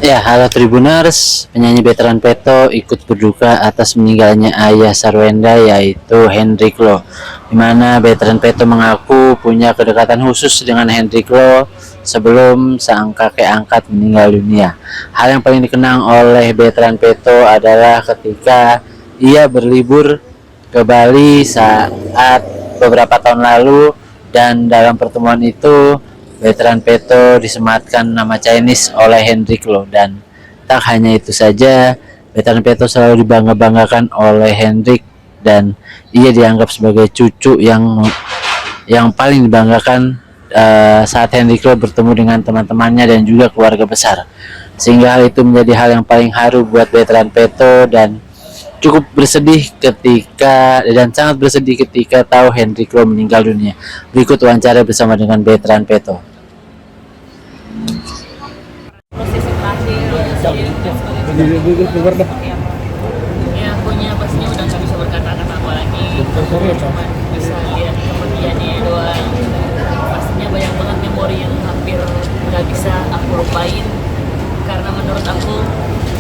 Ya, halo Tribuners, penyanyi veteran Peto ikut berduka atas meninggalnya ayah Sarwenda yaitu Hendrik Lo. Di mana veteran Peto mengaku punya kedekatan khusus dengan Hendrik Lo sebelum sang kakek angkat meninggal dunia. Hal yang paling dikenang oleh veteran Peto adalah ketika ia berlibur ke Bali saat beberapa tahun lalu, dan dalam pertemuan itu veteran Peto disematkan nama Chinese oleh Hendrik Lo. Dan tak hanya itu saja, veteran Peto selalu dibangga-banggakan oleh Hendrik, dan ia dianggap sebagai cucu yang paling dibanggakan saat Hendrik Lo bertemu dengan teman-temannya dan juga keluarga besar. Sehingga hal itu menjadi hal yang paling haru buat veteran Peto, dan cukup bersedih ketika sangat bersedih ketika tahu Hendrik Lo meninggal dunia. Berikut wawancara bersama dengan veteran Peto. Prosesi terakhir ya akunya pastinya udah nggak bisa berkata-kata apa lagi, cuma bisa lihat kepergiannya doang. Pastinya banyak banget memori yang hampir nggak bisa aku lupain, karena menurut aku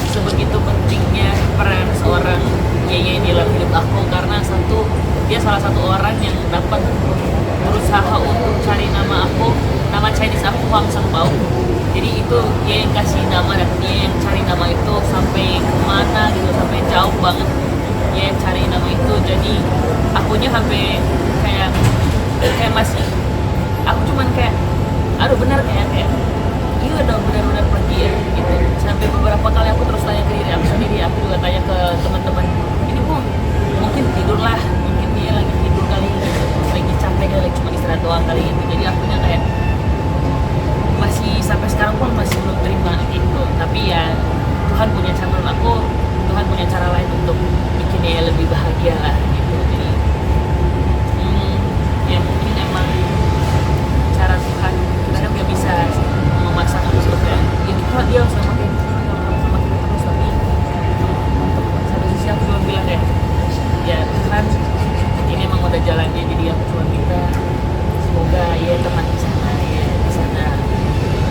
sebegitu pentingnya peran seorang yeye di dalam hidup aku, karena dia salah satu orang yang dapat berusaha untuk cari nama Chinese aku, Huang Sengpao. Jadi itu dia yang kasih nama dan dia yang cari nama itu sampai kemana gitu, sampai jauh banget dia yang cari nama itu. Jadi akunya sampai kayak masih, aku cuman kayak aduh benar kayak iya udah benar-benar pergi ya gitu. Sampai beberapa kali aku terus tanya ke diri aku sendiri, aku juga tanya ke teman-teman, ini pun mungkin tidur lah, mungkin dia lagi tidur kali, lagi capek kali, cuma istirahat doang kali itu. Jadi akunya kayak masih sampai sekarang pun masih belum terima gitu. Tapi ya Tuhan punya cara lain untuk bikin dia lebih bahagia lah gitu. Jadi ya mungkin emang cara Tuhan kadang nggak bisa memaksakan sesuatu ya gitu, dia harus sama kita terus. Tapi untuk satu sisi aku cuma bilang ya Tuhan ini emang udah jalannya, jadi aku cuma minta semoga ya teman di sana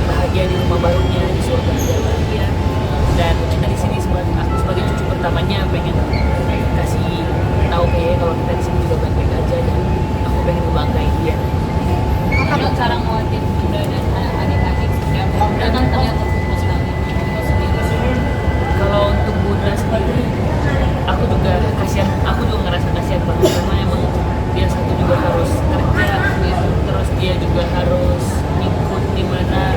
bahagia di rumah barunya, di surga dia bahagia. Dan kita di sini aku sebagai cucu pertamanya pengen kasih tahu kayak kalau kita di sini juga baik-baik aja, dan aku pengen ngebanggain dia. Kalau cara nguatin bunda dan adik-adik, bunda kan terlihat terpukul sekali. Kalau untuk bunda sendiri, aku juga ngerasa kasihan banget, karena emang dia satu juga harus kerja, terus dia juga harus ikut di mana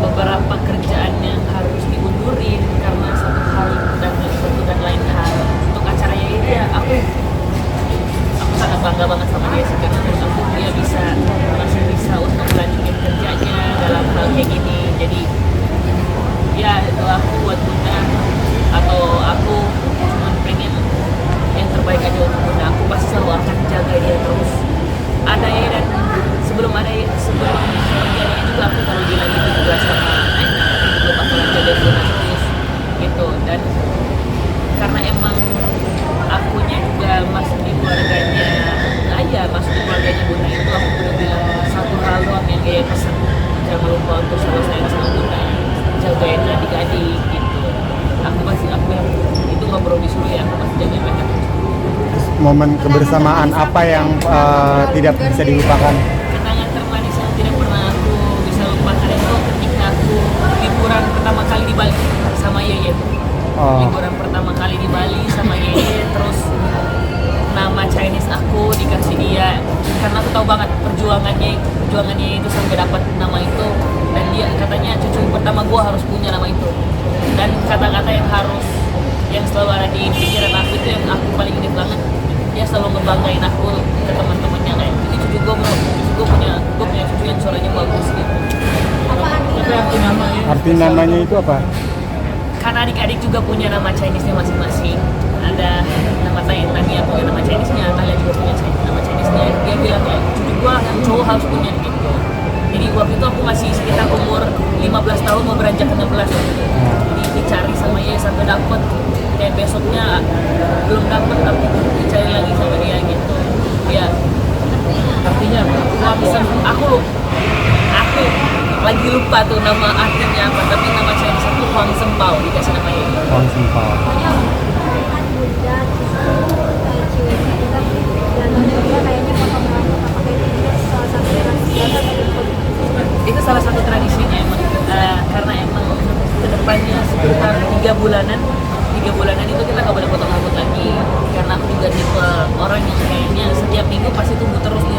beberapa kerjaan yang harus diundurin karena satu dan lain hal untuk acaranya ini. Ya aku sangat bangga banget sama dia sih, karena menurut aku dia masih bisa untuk melanjutkan kerjanya dalam hal kayak gini. Jadi ya doaku buat bunda, atau aku cuma pengen yang terbaik aja untuk bunda. Aku pasti selalu akan jaga dia terus. Ada ya, dan sebelum kerjanya juga aku kalau bilang gitu juga sama aku bakalan jaga bunda terus gitu. Dan karena emang akunya juga masuk di keluarganya bunda itu, aku udah bilang satu hal doang yang kayak pesan, jangan lupa untuk selalu sayang sama bunda, jagain adik-adik gitu. Aku yang itu nggak perlu disuruh ya, aku pasti jagain mereka terus. Momen kebersamaan apa yang tidak bisa dilupakan? Kenangan termanis yang tidak pernah aku bisa lupakan itu ketika aku liburan pertama kali di Bali sama Yeye. Liburan pertama kali di Bali sama Yeye, terus nama Chinese aku dikasih dia, karena aku tahu banget perjuangannya itu sampai dapat nama itu. Dan dia katanya cucu pertama gua harus punya nama itu, dan kata-kata yang selalu ada di pikiran aku itu yang aku paling ingat banget. Dia selalu ngebanggain aku ke teman-temannya kayak ini cucu gue punya cucu yang suaranya bagus gitu. Itu arti namanya. Arti namanya itu apa? Karena adik-adik juga punya nama Chinese-nya masing-masing. Ada nama Tania punya nama Chinese-nya, Talia juga punya nama Chinese-nya. Dia bilang kayak cucu gue yang cowok harus punya gitu. Jadi waktu itu aku masih sekitar umur 15 tahun mau beranjak ke 16. Jadi dicari sama dia sampai dapet. Kayak besoknya belum dapet, tapi dicari lagi sama dia gitu. Ya artinya aku lagi lupa tuh nama artinya apa, tapi nama Chinese uang sempau dikasih namanya. Uang sempau. Pokoknya kan bunda kayak ciweknya juga dan dia kayaknya potong rambut apa kayak itu juga salah satu tradisi Batak atau Itu salah satu tradisinya emang karena emang kedepannya sekitar 3 bulanan itu kita nggak boleh potong rambut lagi karena aku juga tipe orang yang kayaknya setiap minggu pasti tumbuh terus nih